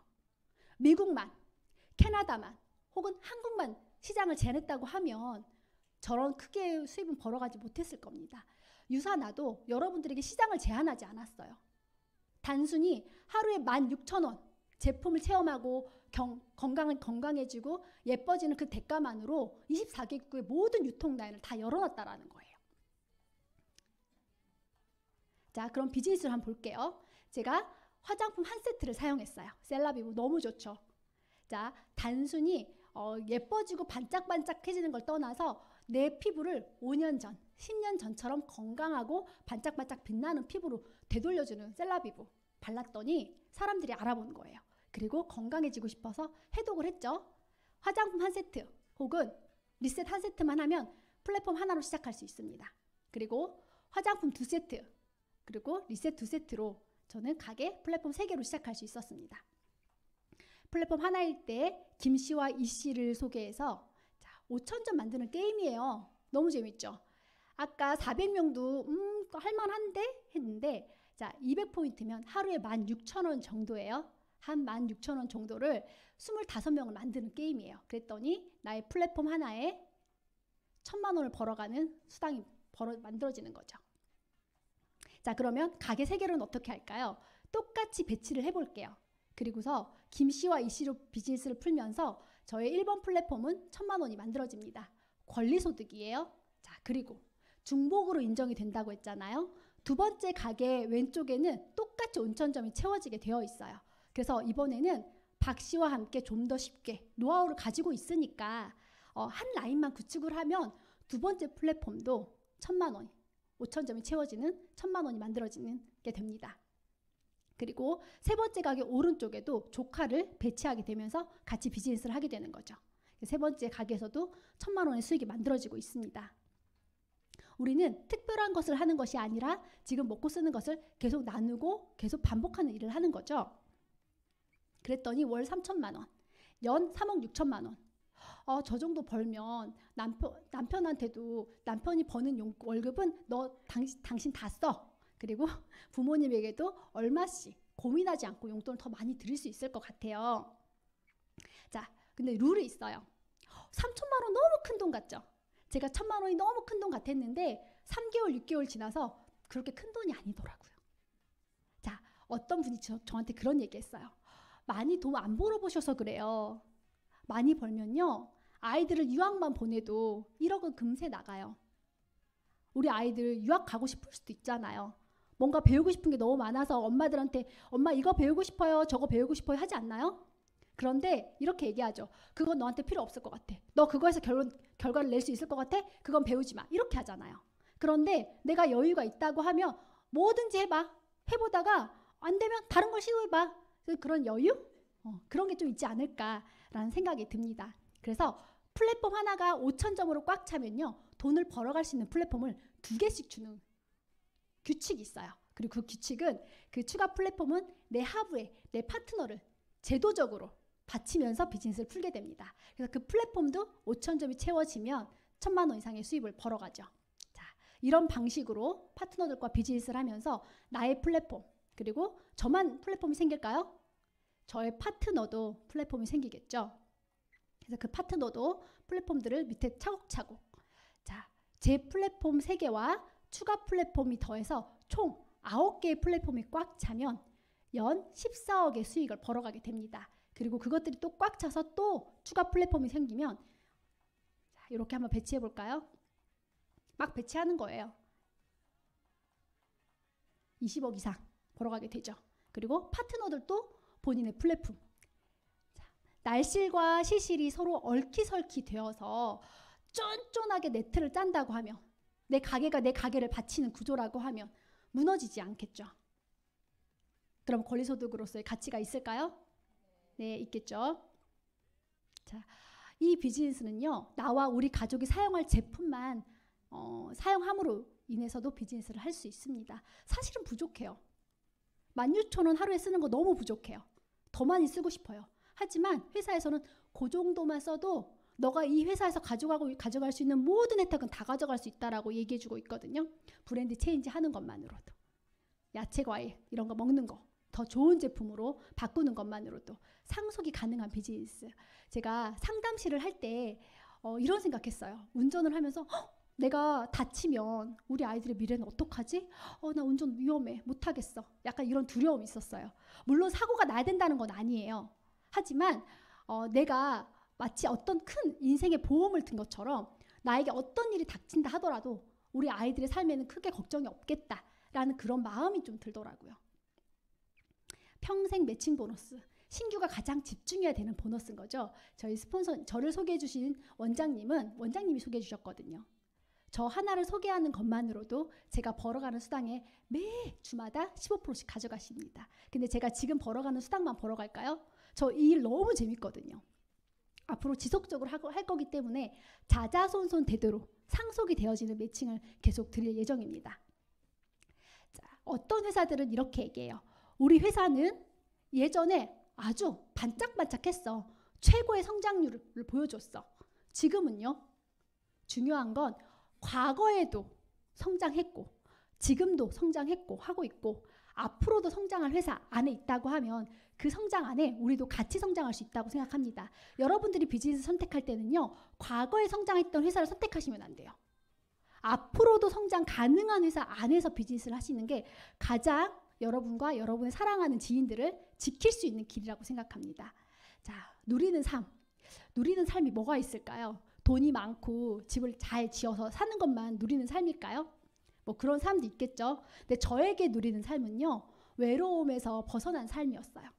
미국만, 캐나다만 혹은 한국만 시장을 제한했다고 하면 저런 크게 수입은 벌어가지 못했을 겁니다. 유사나도 여러분들에게 시장을 제한하지 않았어요. 단순히 하루에 16,000원 제품을 체험하고 건강해지고 예뻐지는 그 대가만으로 24개국의 모든 유통 라인을 다 열어놨다라는 거예요. 자, 그럼 비즈니스를 한번 볼게요. 제가 화장품 한 세트를 사용했어요. 셀라비브 너무 좋죠. 자, 단순히 예뻐지고 반짝반짝해지는 걸 떠나서 내 피부를 5년 전, 10년 전처럼 건강하고 반짝반짝 빛나는 피부로 되돌려주는 셀라비브 발랐더니 사람들이 알아본 거예요. 그리고 건강해지고 싶어서 해독을 했죠. 화장품 한 세트 혹은 리셋 한 세트만 하면 플랫폼 하나로 시작할 수 있습니다. 그리고 화장품 2세트 그리고 리셋 2세트로 저는 가게 플랫폼 3개로 시작할 수 있었습니다. 플랫폼 하나일 때 김씨와 이씨를 소개해서 5,000점 만드는 게임이에요. 너무 재밌죠? 아까 400명도 할만한데 했는데 자 200포인트면 하루에 16,000원 정도예요. 한 16,000원 정도를 25명을 만드는 게임이에요. 그랬더니 나의 플랫폼 하나에 1,000만 원을 벌어가는 수당이 만들어지는 거죠. 자 그러면 가게 3개로는 어떻게 할까요? 똑같이 배치를 해볼게요. 그리고서 김씨와 이씨로 비즈니스를 풀면서 저의 1번 플랫폼은 1,000만 원이 만들어집니다. 권리소득이에요. 자 그리고 중복으로 인정이 된다고 했잖아요. 두 번째 가게 왼쪽에는 똑같이 5,000점이 채워지게 되어 있어요. 그래서 이번에는 박 씨와 함께 좀 더 쉽게 노하우를 가지고 있으니까 한 라인만 구축을 하면 두 번째 플랫폼도 1,000만 원, 5,000점이 채워지는 1,000만 원이 만들어지는 게 됩니다. 그리고 세 번째 가게 오른쪽에도 조카를 배치하게 되면서 같이 비즈니스를 하게 되는 거죠. 세 번째 가게에서도 1,000만 원의 수익이 만들어지고 있습니다. 우리는 특별한 것을 하는 것이 아니라 지금 먹고 쓰는 것을 계속 나누고 계속 반복하는 일을 하는 거죠. 그랬더니 월 3,000만 원, 연 3억 6천만 원. 저 정도 벌면 남편한테도 남편이 버는 월급은 당신 다 써. 그리고 부모님에게도 얼마씩 고민하지 않고 용돈을 더 많이 드릴 수 있을 것 같아요. 자, 근데 룰이 있어요. 3,000만 원 너무 큰 돈 같죠? 제가 1,000만 원이 너무 큰 돈 같았는데 3개월, 6개월 지나서 그렇게 큰 돈이 아니더라고요. 자, 어떤 분이 저한테 그런 얘기 했어요. 많이 돈 안 벌어보셔서 그래요. 많이 벌면요. 아이들을 유학만 보내도 1억은 금세 나가요. 우리 아이들 유학 가고 싶을 수도 있잖아요. 뭔가 배우고 싶은 게 너무 많아서 엄마들한테 엄마 이거 배우고 싶어요. 저거 배우고 싶어요. 하지 않나요? 그런데 이렇게 얘기하죠. 그건 너한테 필요 없을 것 같아. 너 그거에서 결과를 낼 수 있을 것 같아? 그건 배우지 마. 이렇게 하잖아요. 그런데 내가 여유가 있다고 하면 뭐든지 해봐. 해보다가 안 되면 다른 걸 시도해봐. 그런 여유? 그런 게 좀 있지 않을까라는 생각이 듭니다. 그래서 플랫폼 하나가 5,000점으로 꽉 차면요. 돈을 벌어갈 수 있는 플랫폼을 2개씩 주는 규칙이 있어요. 그리고 그 규칙은 그 추가 플랫폼은 내 하부에 내 파트너를 제도적으로 바치면서 비즈니스를 풀게 됩니다. 그래서 그 플랫폼도 5,000점이 채워지면 1,000만 원 이상의 수입을 벌어가죠. 자, 이런 방식으로 파트너들과 비즈니스를 하면서 나의 플랫폼 그리고 저만 플랫폼이 생길까요? 저의 파트너도 플랫폼이 생기겠죠. 그래서 그 파트너도 플랫폼들을 밑에 차곡차곡 자, 제 플랫폼 3개와 추가 플랫폼이 더해서 총 9개의 플랫폼이 꽉 차면 연 14억의 수익을 벌어가게 됩니다. 그리고 그것들이 또 꽉 차서 또 추가 플랫폼이 생기면 자, 이렇게 한번 배치해 볼까요? 막 배치하는 거예요. 20억 이상 벌어가게 되죠. 그리고 파트너들도 본인의 플랫폼 자, 날실과 시실이 서로 얽히설키 되어서 쫀쫀하게 네트를 짠다고 하면 내 가게가 내 가게를 바치는 구조라고 하면 무너지지 않겠죠. 그럼 권리소득으로서의 가치가 있을까요? 네, 있겠죠. 자, 이 비즈니스는요, 나와 우리 가족이 사용할 제품만 사용함으로 인해서도 비즈니스를 할 수 있습니다. 사실은 부족해요. 16,000원 하루에 쓰는 거 너무 부족해요. 더 많이 쓰고 싶어요. 하지만 회사에서는 그 정도만 써도 너가 이 회사에서 가져갈 수 있는 모든 혜택은 다 가져갈 수 있다라고 얘기해주고 있거든요. 브랜드 체인지 하는 것만으로도. 야채, 과일 이런 거 먹는 거 더 좋은 제품으로 바꾸는 것만으로도 상속이 가능한 비즈니스. 제가 상담실을 할 때 이런 생각했어요. 운전을 하면서 내가 다치면 우리 아이들의 미래는 어떡하지? 나 운전 위험해. 못하겠어. 약간 이런 두려움이 있었어요. 물론 사고가 나야 된다는 건 아니에요. 하지만 내가 마치 어떤 큰 인생의 보험을 든 것처럼 나에게 어떤 일이 닥친다 하더라도 우리 아이들의 삶에는 크게 걱정이 없겠다라는 그런 마음이 좀 들더라고요. 평생 매칭 보너스. 신규가 가장 집중해야 되는 보너스인 거죠. 저희 스폰서, 저를 소개해 주신 원장님이 소개해 주셨거든요. 저 하나를 소개하는 것만으로도 제가 벌어가는 수당의 매 주마다 15%씩 가져가십니다. 근데 제가 지금 벌어가는 수당만 벌어갈까요? 저 이 일 너무 재밌거든요. 앞으로 지속적으로 할 거기 때문에 자자손손 대대로 상속이 되어지는 매칭을 계속 드릴 예정입니다. 자, 어떤 회사들은 이렇게 얘기해요. 우리 회사는 예전에 아주 반짝반짝했어. 최고의 성장률을 보여줬어. 지금은요. 중요한 건 과거에도 성장했고 지금도 성장했고 하고 있고 앞으로도 성장할 회사 안에 있다고 하면 그 성장 안에 우리도 같이 성장할 수 있다고 생각합니다. 여러분들이 비즈니스 선택할 때는요. 과거에 성장했던 회사를 선택하시면 안 돼요. 앞으로도 성장 가능한 회사 안에서 비즈니스를 하시는 게 가장 여러분과 여러분의 사랑하는 지인들을 지킬 수 있는 길이라고 생각합니다. 자, 누리는 삶이 뭐가 있을까요? 돈이 많고 집을 잘 지어서 사는 것만 누리는 삶일까요? 뭐 그런 사람도 있겠죠. 근데 저에게 누리는 삶은요. 외로움에서 벗어난 삶이었어요.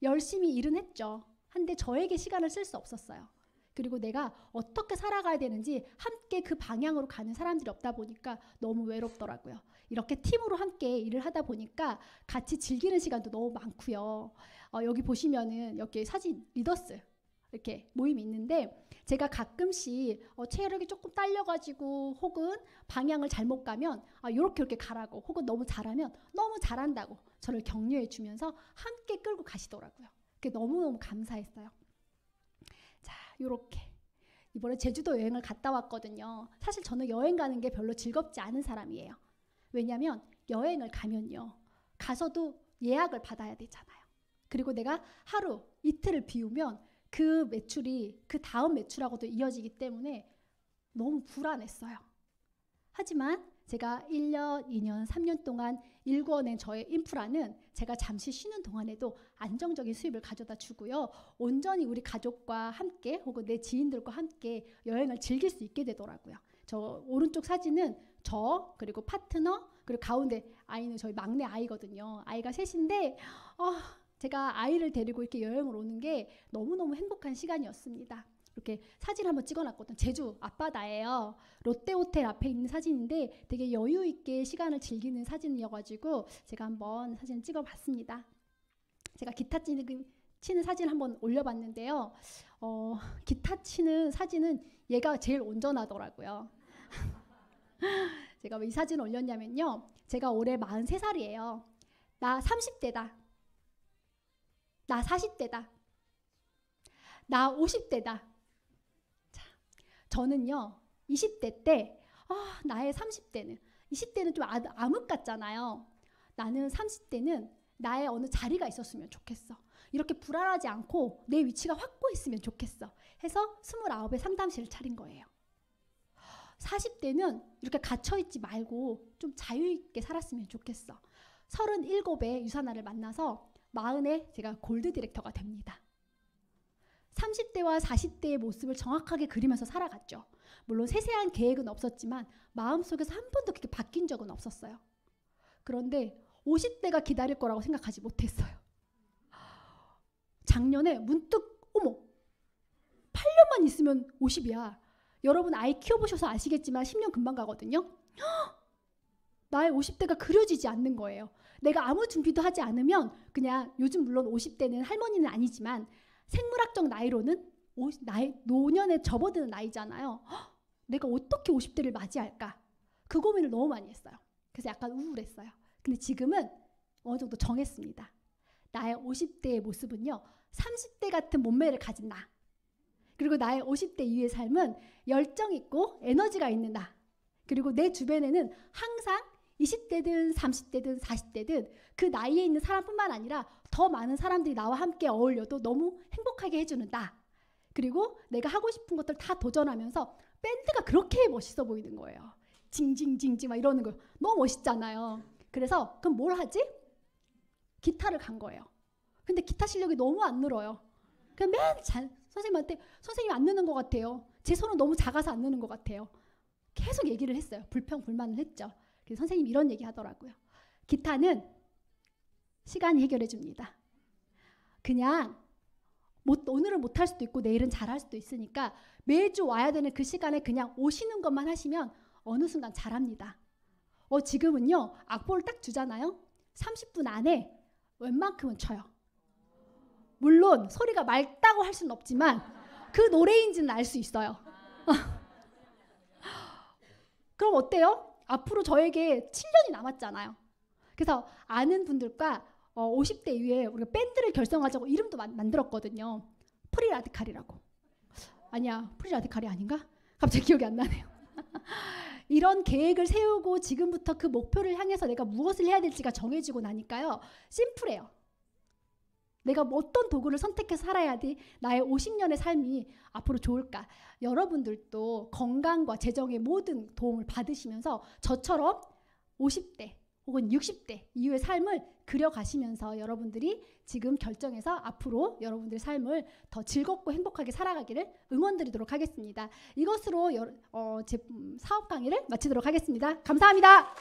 열심히 일은 했죠. 한데 저에게 시간을 쓸 수 없었어요. 그리고 내가 어떻게 살아가야 되는지 함께 그 방향으로 가는 사람들이 없다 보니까 너무 외롭더라고요. 이렇게 팀으로 함께 일을 하다 보니까 같이 즐기는 시간도 너무 많고요. 여기 보시면은 여기 사진 리더스 이렇게 모임이 있는데 제가 가끔씩 체력이 조금 딸려가지고 혹은 방향을 잘못 가면 이렇게 가라고 혹은 너무 잘하면 너무 잘한다고 저를 격려해 주면서 함께 끌고 가시더라고요. 그게 너무너무 감사했어요. 자, 요렇게 이번에 제주도 여행을 갔다 왔거든요. 사실 저는 여행 가는 게 별로 즐겁지 않은 사람이에요. 왜냐하면 여행을 가면요. 가서도 예약을 받아야 되잖아요. 그리고 내가 하루 이틀을 비우면 그 매출이 그 다음 매출하고도 이어지기 때문에 너무 불안했어요. 하지만 제가 1년, 2년, 3년 동안 일궈낸 저의 인프라는 제가 잠시 쉬는 동안에도 안정적인 수입을 가져다 주고요. 온전히 우리 가족과 함께 혹은 내 지인들과 함께 여행을 즐길 수 있게 되더라고요. 저 오른쪽 사진은 저 그리고 파트너 그리고 가운데 아이는 저희 막내 아이거든요. 아이가 셋인데 제가 아이를 데리고 이렇게 여행을 오는 게 너무너무 행복한 시간이었습니다. 이렇게 사진 한번 찍어놨거든요. 제주 앞바다예요. 롯데호텔 앞에 있는 사진인데 되게 여유 있게 시간을 즐기는 사진이어가지고 제가 한번 사진을 찍어봤습니다. 제가 기타 치는 사진 한번 올려봤는데요. 기타 치는 사진은 얘가 제일 온전하더라고요. 제가 왜 이 사진을 올렸냐면요. 제가 올해 43살이에요. 나 30대다. 나 40대다. 나 50대다. 자, 저는요. 20대 때 나의 30대는 20대는 좀 암흑 같잖아요. 나는 30대는 나의 어느 자리가 있었으면 좋겠어. 이렇게 불안하지 않고 내 위치가 확고했으면 좋겠어. 해서 29에 상담실을 차린 거예요. 40대는 이렇게 갇혀있지 말고 좀 자유있게 살았으면 좋겠어. 37에 유사나를 만나서 40에 제가 골드 디렉터가 됩니다. 30대와 40대의 모습을 정확하게 그리면서 살아갔죠. 물론 세세한 계획은 없었지만 마음속에서 한 번도 그렇게 바뀐 적은 없었어요. 그런데 50대가 기다릴 거라고 생각하지 못했어요. 작년에 문득 8년만 있으면 50이야. 여러분 아이 키워보셔서 아시겠지만 10년 금방 가거든요. 나의 50대가 그려지지 않는 거예요. 내가 아무 준비도 하지 않으면 그냥 요즘 물론 50대는 할머니는 아니지만 생물학적 나이로는 노년에 접어드는 나이잖아요. 내가 어떻게 50대를 맞이할까? 그 고민을 너무 많이 했어요. 그래서 약간 우울했어요. 근데 지금은 어느 정도 정했습니다. 나의 50대의 모습은요, 30대 같은 몸매를 가진 나. 그리고 나의 50대 이후의 삶은 열정 있고 에너지가 있는 나. 그리고 내 주변에는 항상 20대든 30대든 40대든 그 나이에 있는 사람뿐만 아니라 더 많은 사람들이 나와 함께 어울려도 너무 행복하게 해주는 나. 그리고 내가 하고 싶은 것들 다 도전하면서 밴드가 그렇게 멋있어 보이는 거예요. 징징징징 막 이러는 거 너무 멋있잖아요. 그래서 그럼 뭘 하지? 기타를 간 거예요. 근데 기타 실력이 너무 안 늘어요. 그냥 선생님한테 선생님이 안 느는 것 같아요. 제 손은 너무 작아서 안 느는 것 같아요. 계속 얘기를 했어요. 불평불만을 했죠. 그래서 선생님이 이런 얘기 하더라고요. 기타는 시간이 해결해 줍니다. 그냥 오늘은 못할 수도 있고 내일은 잘할 수도 있으니까 매주 와야 되는 그 시간에 그냥 오시는 것만 하시면 어느 순간 잘합니다. 지금은요, 악보를 딱 주잖아요. 30분 안에 웬만큼은 쳐요. 물론 소리가 맑다고 할 수는 없지만 그 노래인지는 알 수 있어요. 그럼 어때요? 앞으로 저에게 7년이 남았잖아요. 그래서 아는 분들과 50대 이후에 우리가 밴드를 결성하자고 이름도 만들었거든요. 프리라디칼이라고. 아니야, 프리라디칼이 아닌가? 갑자기 기억이 안 나네요. 이런 계획을 세우고 지금부터 그 목표를 향해서 내가 무엇을 해야 될지가 정해지고 나니까요. 심플해요. 내가 어떤 도구를 선택해서 살아야지 나의 50년의 삶이 앞으로 좋을까. 여러분들도 건강과 재정의 모든 도움을 받으시면서 저처럼 50대 혹은 60대 이후의 삶을 그려가시면서 여러분들이 지금 결정해서 앞으로 여러분들의 삶을 더 즐겁고 행복하게 살아가기를 응원드리도록 하겠습니다. 이것으로 제 사업 강의를 마치도록 하겠습니다. 감사합니다.